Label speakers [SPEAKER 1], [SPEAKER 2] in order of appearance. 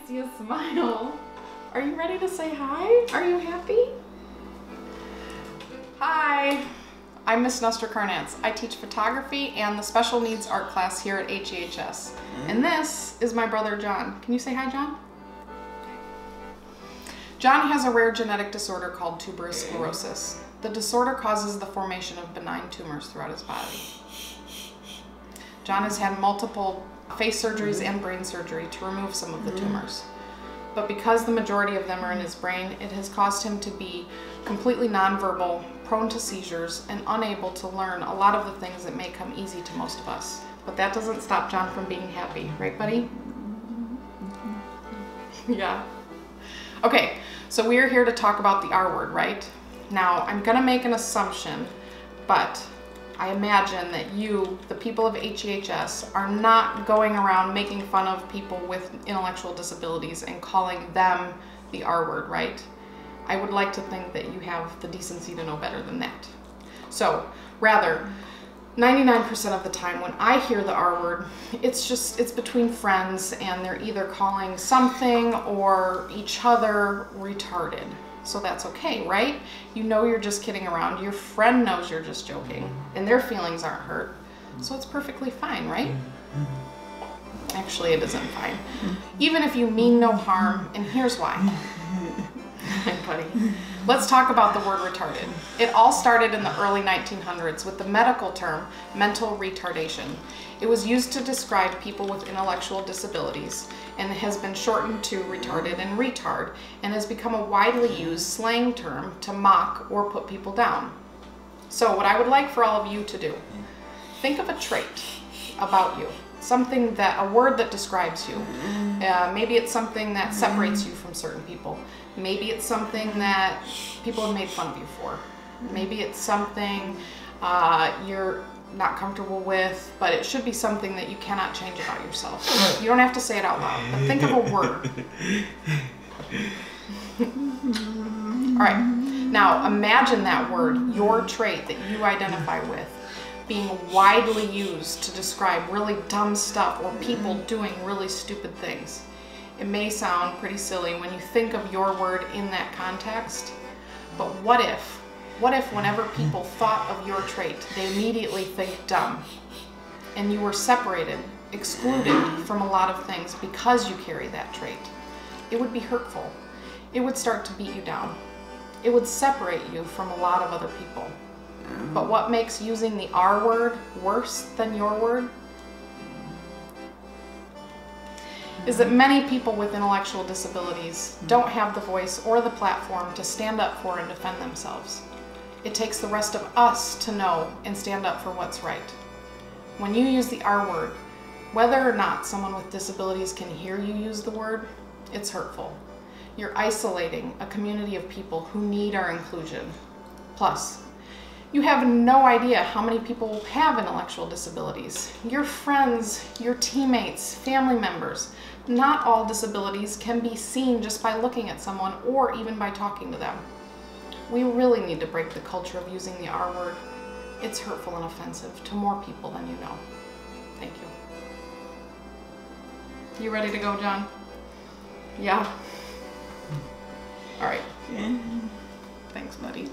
[SPEAKER 1] see a smile. Are you ready to say hi? Are you happy? Hi, I'm Miss Nustra. I teach photography and the special needs art class here at HEHS. And this is my brother John. Can you say hi, John? John has a rare genetic disorder called tuberous sclerosis. The disorder causes the formation of benign tumors throughout his body. John has had multiple face surgeries and brain surgery to remove some of the tumors. But because the majority of them are in his brain, it has caused him to be completely nonverbal, prone to seizures, and unable to learn a lot of the things that may come easy to most of us. But that doesn't stop John from being happy, right, buddy? Yeah. Okay, so we are here to talk about the R word, right? Now, I'm gonna make an assumption, but I imagine that you, the people of HEHS, are not going around making fun of people with intellectual disabilities and calling them the R word, right? I would like to think that you have the decency to know better than that. So, rather, 99% of the time when I hear the R word, it's between friends and they're either calling something or each other retarded. So that's okay, right? You know you're just kidding around. Your friend knows you're just joking and their feelings aren't hurt. So it's perfectly fine, right? Actually, it isn't fine. Even if you mean no harm, and here's why. Buddy. Let's talk about the word retarded. It all started in the early 1900s with the medical term mental retardation. It was used to describe people with intellectual disabilities and has been shortened to retarded and retard and has become a widely used slang term to mock or put people down. So what I would like for all of you to do, think of a trait about you, something that, a word that describes you. Maybe it's something that separates you from certain people. Maybe it's something that people have made fun of you for. Maybe it's something you're not comfortable with, but it should be something that you cannot change about yourself. You don't have to say it out loud, but think of a word. All right, now imagine that word, your trait that you identify with, being widely used to describe really dumb stuff or people doing really stupid things. It may sound pretty silly when you think of your word in that context, but what if whenever people thought of your trait, they immediately think dumb, and you were separated, excluded from a lot of things because you carry that trait? It would be hurtful. It would start to beat you down. It would separate you from a lot of other people. But what makes using the R word worse than your word is that many people with intellectual disabilities don't have the voice or the platform to stand up for and defend themselves. It takes the rest of us to know and stand up for what's right. When you use the R word, whether or not someone with disabilities can hear you use the word, it's hurtful. You're isolating a community of people who need our inclusion. Plus, you have no idea how many people have intellectual disabilities. Your friends, your teammates, family members. Not all disabilities can be seen just by looking at someone or even by talking to them. We really need to break the culture of using the R word. It's hurtful and offensive to more people than you know. Thank you. You ready to go, John? Yeah? All right. Thanks, buddy.